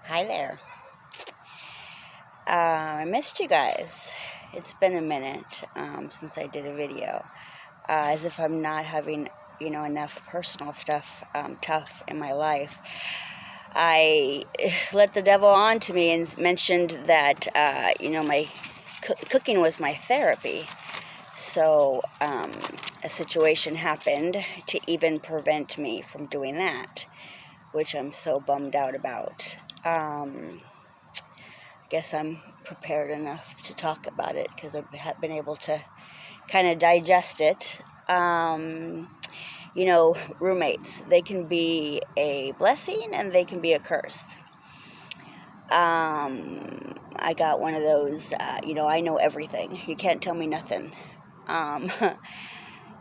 Hi there. I missed you guys. It's been a minute since I did a video. As if I'm not having, enough personal stuff tough in my life. I let the devil on to me and mentioned that, my cooking was my therapy. So a situation happened to even prevent me from doing that, which I'm so bummed out about. Guess I'm prepared enough to talk about it because I've been able to kind of digest it. Roommates, they can be a blessing and they can be a curse. I got one of those, I know everything. You can't tell me nothing. Um,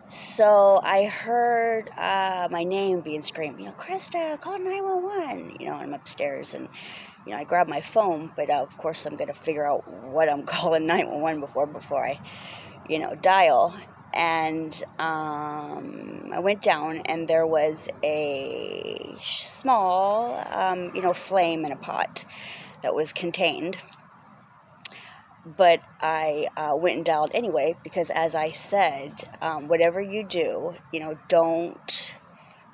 so I heard my name being screamed, Krista, call 911. And I'm upstairs and I grab my phone, but of course I'm going to figure out what I'm calling 911 before I, dial. And I went down, and there was a small, flame in a pot that was contained. But I went and dialed anyway, because as I said, whatever you do, don't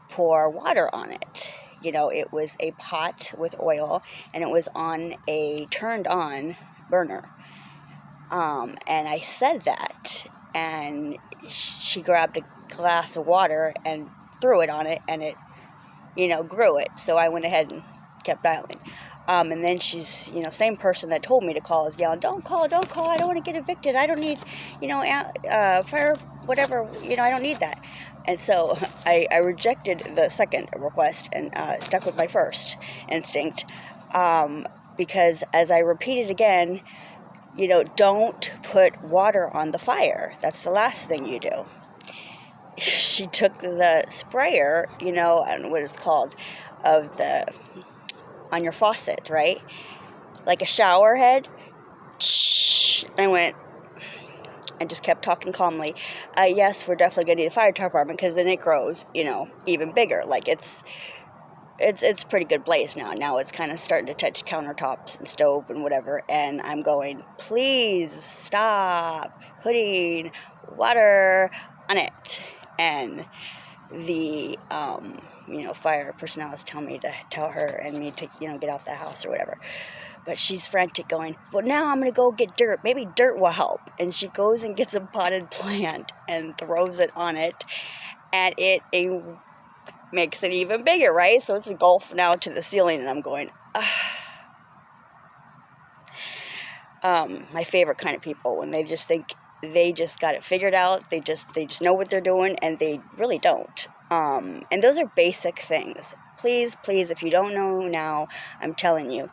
pour water on it. It was a pot with oil, and it was on a turned on burner. And I said that, and she grabbed a glass of water and threw it on it, and it, grew it. So I went ahead and kept dialing. And then she's, same person that told me to call is yelling, don't call, I don't want to get evicted. I don't need, fire, whatever, I don't need that. And so I rejected the second request and stuck with my first instinct, because as I repeated again, don't put water on the fire. That's the last thing you do. She took the sprayer, I don't know what it's called, on your faucet, right? Like a shower head. I went and just kept talking calmly. Yes, we're definitely going to need a fire department, because then it grows, even bigger. Like it's pretty good blaze now. Now it's kind of starting to touch countertops and stove and whatever. And I'm going, please stop putting water on it. And the, fire personnel is telling me to tell her and me to, get out the house or whatever. But she's frantic going, well, now I'm going to go get dirt. Maybe dirt will help. And she goes and gets a potted plant and throws it on it. And it makes it even bigger, right? So it's a gulf now to the ceiling. And I'm going, my favorite kind of people, when they just think they just got it figured out. They just know what they're doing, and they really don't. And those are basic things. Please, if you don't know now, I'm telling you,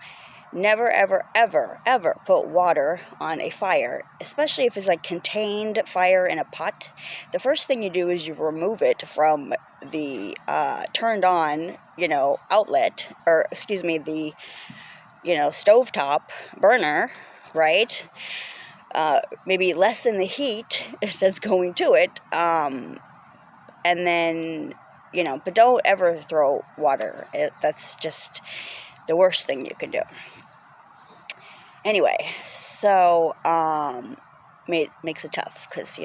never, ever, ever, ever put water on a fire, especially if it's like contained fire in a pot. The first thing you do is you remove it from the turned on, outlet, or excuse me, the, stovetop burner, right? Maybe lessen the heat that's going to it. And then, but don't ever throw water. That's just the worst thing you can do. Anyway, so makes it tough, because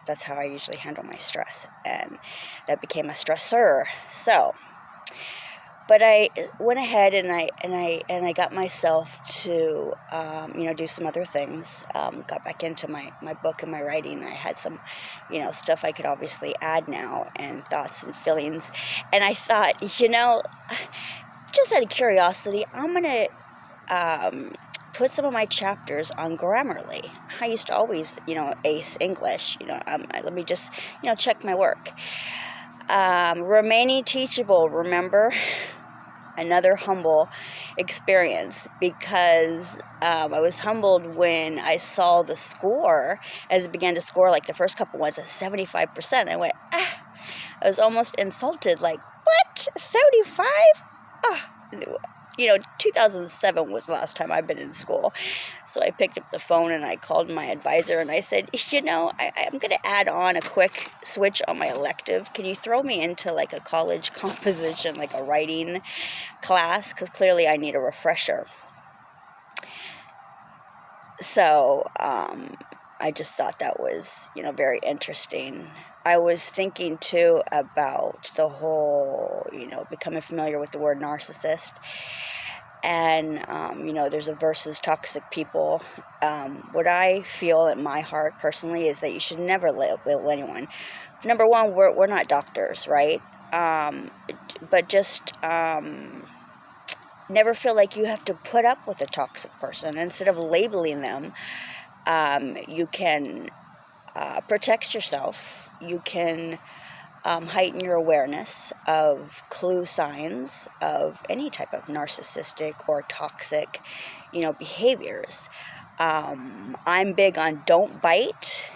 that's how I usually handle my stress, and that became a stressor. So, but I went ahead and I got myself to do some other things. Got back into my book and my writing. I had some stuff I could obviously add now, and thoughts and feelings. And I thought, just out of curiosity, I'm gonna put some of my chapters on Grammarly. I used to always, ace English. Let me just, check my work. Remaining teachable, remember? Another humble experience, because I was humbled when I saw the score, as it began to score, like the first couple ones at 75%. I went, I was almost insulted, like, what? 75? 2007 was the last time I've been in school. So I picked up the phone and I called my advisor and I said, I'm going to add on a quick switch on my elective. Can you throw me into like a college composition, like a writing class? Because clearly I need a refresher. So I just thought that was, very interesting. I was thinking too about the whole, becoming familiar with the word narcissist. And, there's a versus toxic people. What I feel in my heart personally is that you should never label anyone. Number one, we're not doctors, right? But just never feel like you have to put up with a toxic person. Instead of labeling them, you can protect yourself. You can heighten your awareness of clue signs of any type of narcissistic or toxic, behaviors. I'm big on don't bite,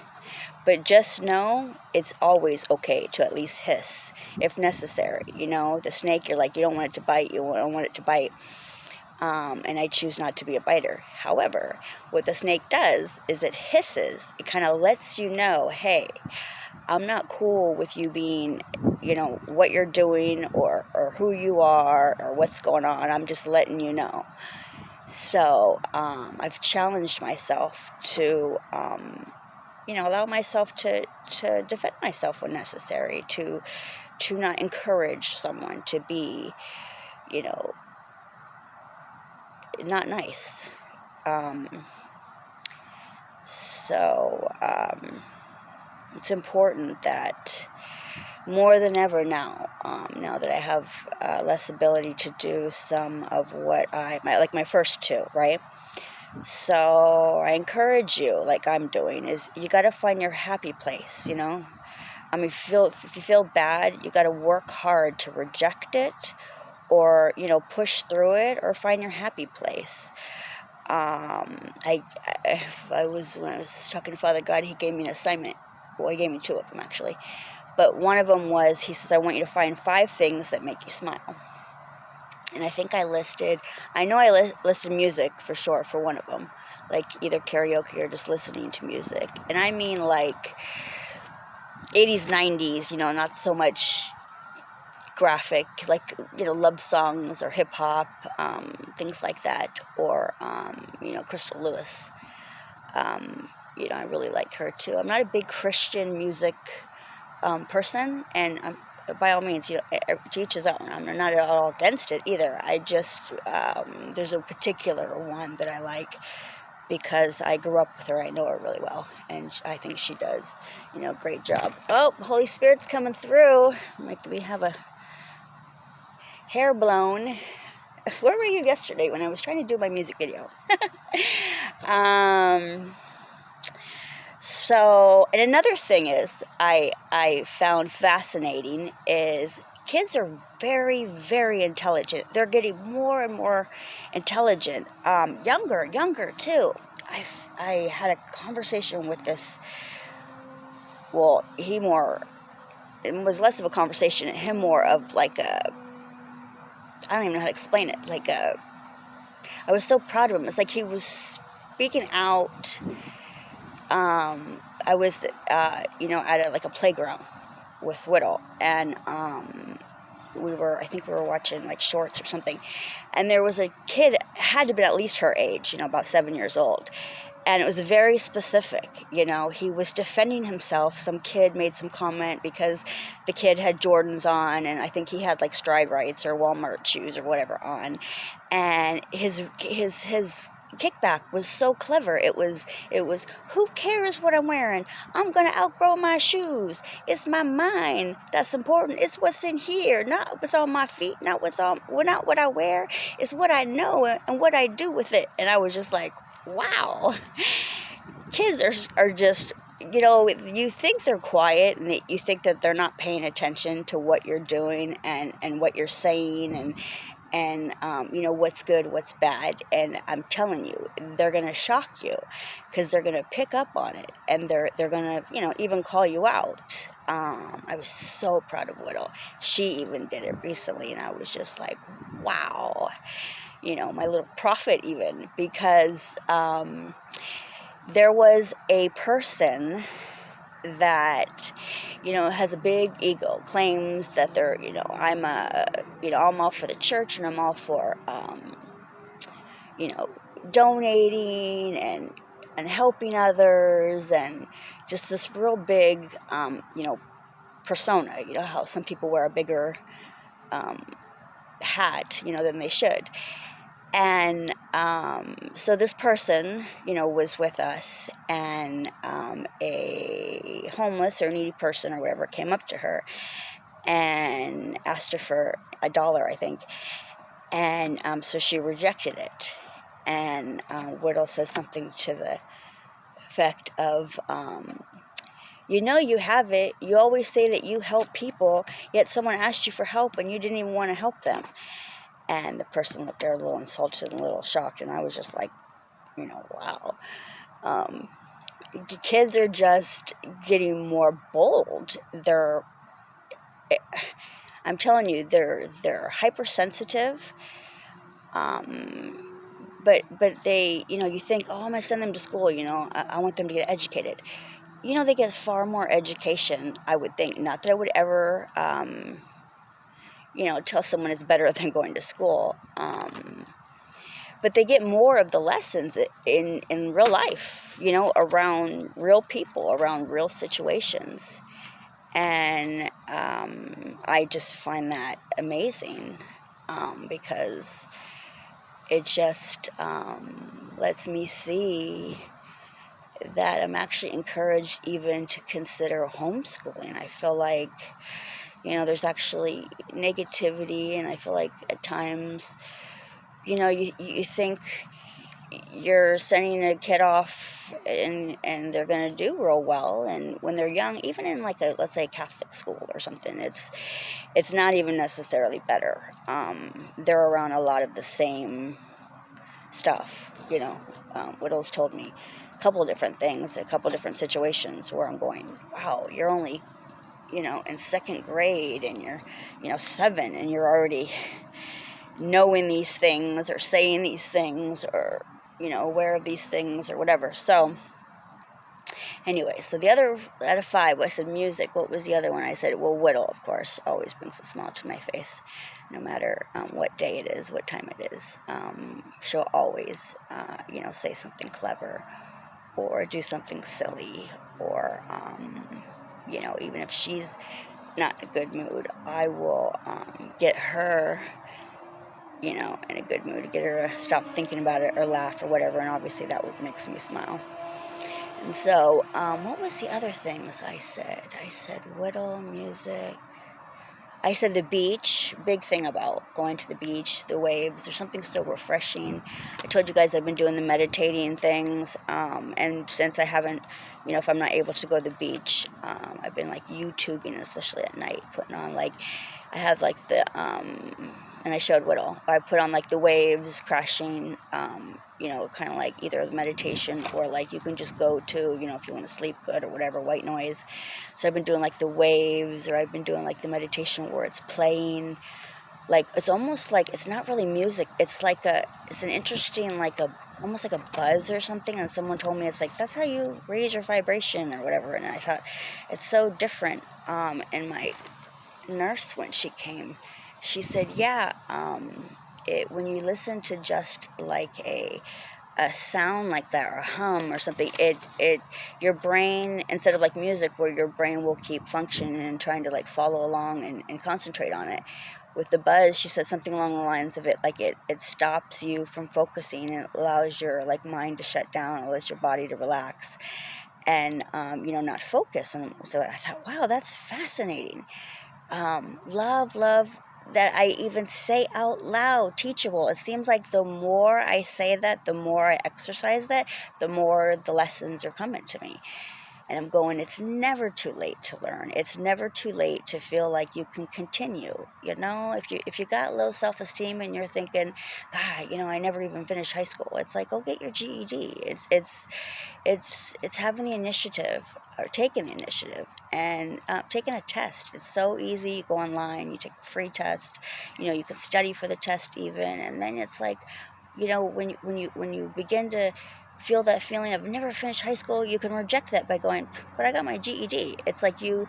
but just know it's always okay to at least hiss if necessary. The snake, you're like, you don't want it to bite, you don't want it to bite. And I choose not to be a biter. However, what the snake does is it hisses. It kind of lets you know, hey, I'm not cool with you being, what you're doing or who you are or what's going on. I'm just letting you know. So I've challenged myself to, allow myself to defend myself when necessary, to not encourage someone to be, not nice. It's important that more than ever now, now that I have less ability to do some of what my first two, right? So I encourage you, like I'm doing, is you got to find your happy place, if you feel bad, you got to work hard to reject it or, push through it or find your happy place. When I was talking to Father God, he gave me an assignment. Well, he gave me two of them, actually. But one of them was, he says, I want you to find 5 things that make you smile. And I think I listed music for sure for one of them. Like either karaoke or just listening to music. And I mean like 80s, 90s, not so much graphic, like, love songs or hip-hop, things like that. Or, Crystal Lewis. I really like her too. I'm not a big Christian music person, and by all means, to each his own. I'm not at all against it either. I just, there's a particular one that I like because I grew up with her. I know her really well, and I think she does, great job. Oh, Holy Spirit's coming through. Like we have a hair blown. Where were you yesterday when I was trying to do my music video? So, and another thing is I found fascinating is kids are very, very intelligent. They're getting more and more intelligent. Younger too. I had a conversation with this. Well, it was less of a conversation, him more of like I don't even know how to explain it. I was so proud of him. It's like he was speaking out. I was, at a playground with Whittle, and I think we were watching like shorts or something, and there was a kid, had to be at least her age, about 7 years old, and it was very specific. He was defending himself. Some kid made some comment because the kid had Jordans on, and I think he had like Stride Rights or Walmart shoes or whatever on, and his kickback was so clever. It was who cares what I'm wearing? I'm gonna outgrow my shoes. It's my mind that's important. It's what's in here, not what's on my feet, not what I wear. It's what I know and what I do with it. And I was just like, wow. Kids are just, you think they're quiet and you think that they're not paying attention to what you're doing and what you're saying and what's good, what's bad. And I'm telling you, they're going to shock you because they're going to pick up on it, and they're going to, even call you out. I was so proud of Whittle. She even did it recently, and I was just like, wow. my little prophet even, because there was a person that, has a big ego, claims that they're, I'm all for the church, and I'm all for, you know, donating and helping others, and just this real big, persona. You know how some people wear a bigger hat, than they should. And so this person, was with us, and a homeless or needy person or whatever came up to her and asked her for $1, I think. And so she rejected it. And Whittle said something to the effect of, you have it. You always say that you help people, yet someone asked you for help and you didn't even want to help them. And the person looked there a little insulted and a little shocked, and I was just like, wow. Kids are just getting more bold. I'm telling you, they're hypersensitive. But they, you think, oh, I'm gonna send them to school. I want them to get educated. They get far more education, I would think. Not that I would ever, tell someone it's better than going to school. But they get more of the lessons in real life, around real people, around real situations. And I just find that amazing, because it just lets me see that I'm actually encouraged even to consider homeschooling. I feel like, there's actually negativity, and I feel like at times, you think you're sending a kid off and they're going to do real well, and when they're young, even in like let's say Catholic school or something, it's not even necessarily better. They're around a lot of the same stuff. Whittle's told me a couple of different things, a couple of different situations where I'm going, wow, you're only in second grade, and you're 7, and you're already knowing these things or saying these things, or aware of these things or whatever. So anyway, so the other out of 5, I said music. What was the other one? I said, well, Whittle, of course, always brings a smile to my face, no matter what day it is, what time it is. She'll always, say something clever or do something silly, or, even if she's not in a good mood, I will get her, in a good mood, to get her to stop thinking about it or laugh or whatever, and obviously that makes me smile. And so, what was the other things I said? I said Whittle, music. I said the beach, big thing about going to the beach, the waves. There's something so refreshing. I told you guys I've been doing the meditating things, and since I haven't, if I'm not able to go to the beach, I've been like YouTubing, especially at night, putting on like, I have like the, and I showed Whittle, I put on like the waves crashing, kind of like either meditation, or like you can just go to, if you want to sleep good or whatever, white noise. So I've been doing like the waves, or I've been doing like the meditation where it's playing. Like, it's almost like, it's not really music. It's like it's an interesting, like almost like a buzz or something. And someone told me it's like, that's how you raise your vibration or whatever. And I thought, it's so different. And my nurse, when she came, she said, yeah, when you listen to just like a sound like that, or a hum or something, it your brain, instead of like music where your brain will keep functioning and trying to like follow along and concentrate on it, with the buzz, she said something along the lines of it, like it stops you from focusing, and it allows your like mind to shut down, it allows your body to relax, and not focus. And so I thought, wow, that's fascinating. Love that I even say out loud, teachable. It seems like the more I say that, the more I exercise that, the more the lessons are coming to me. And I'm going, it's never too late to learn. It's never too late to feel like you can continue. If you got low self-esteem and you're thinking, God, I never even finished high school. It's like, go get your GED. It's having the initiative, or taking the initiative, and taking a test. It's so easy. You go online, you take a free test. You can study for the test even, and then it's like, when you begin to feel that feeling of never finished high school, you can reject that by going, but I got my GED. It's like you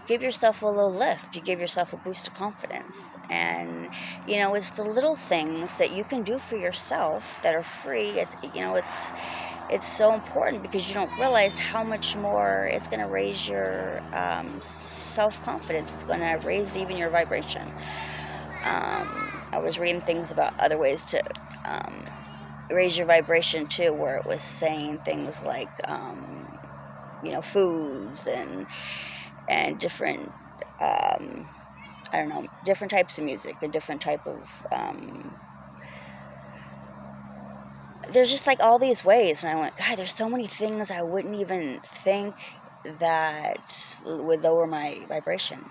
give yourself a little lift. You give yourself a boost of confidence. And, it's the little things that you can do for yourself that are free. It's so important, because you don't realize how much more it's going to raise your self-confidence. It's going to raise even your vibration. I was reading things about other ways to raise your vibration too, where it was saying things like, foods and different, I don't know, different types of music, or different type of, there's just like all these ways. And I went, God, there's so many things I wouldn't even think that would lower my vibration,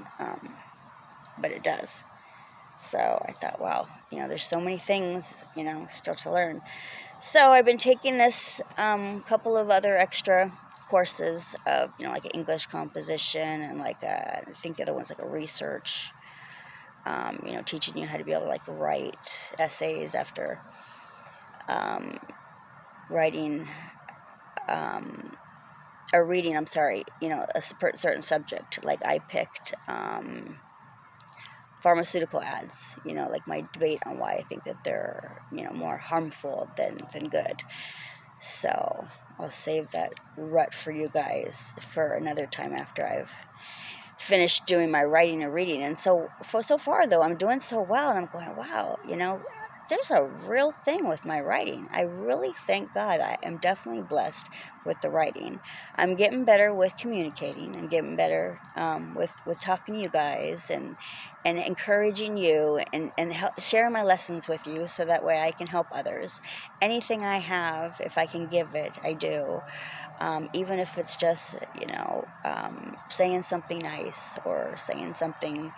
but it does. So I thought, wow, there's so many things, still to learn. So I've been taking this couple of other extra courses of, like English composition, and like I think the other one's like a research, teaching you how to be able to like write essays after writing or reading, I'm sorry, a certain subject. Like I picked pharmaceutical ads, like my debate on why I think that they're, more harmful than good. So I'll save that rut for you guys for another time after I've finished doing my writing and reading. And so far though, I'm doing so well, and I'm going, wow, there's a real thing with my writing. I really thank God I am definitely blessed with the writing. I'm getting better with communicating, and getting better with talking to you guys, and encouraging you, and sharing my lessons with you, so that way I can help others. Anything I have, if I can give it, I do. Even if it's just, saying something nice, or saying something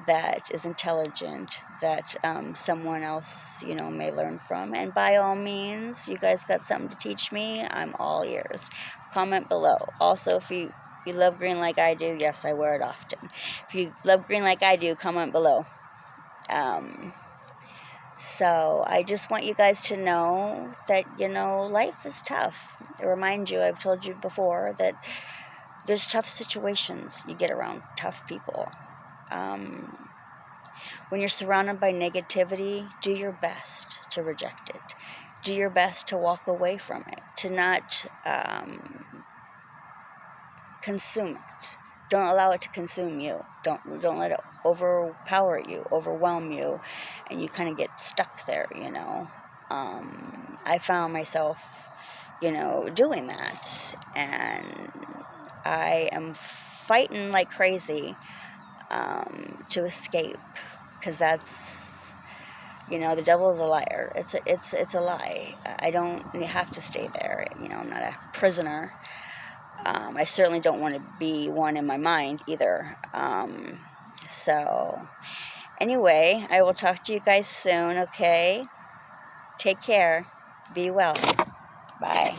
that is intelligent, that someone else, may learn from. And by all means, you guys got something to teach me, I'm all ears. Comment below. Also, if you love green like I do, yes, I wear it often. If you love green like I do, comment below. So I just want you guys to know that, life is tough. I remind you, I've told you before, that there's tough situations. You get around tough people. When you're surrounded by negativity, do your best to reject it. Do your best to walk away from it, to not consume it. Don't allow it to consume you. Don't let it overpower you, overwhelm you, and you kind of get stuck there, I found myself, doing that, and I am fighting like crazy to escape, because that's, the devil is a liar. It's a lie. I don't have to stay there. I'm not a prisoner. I certainly don't want to be one in my mind either. So anyway, I will talk to you guys soon, okay? Take care. Be well. Bye.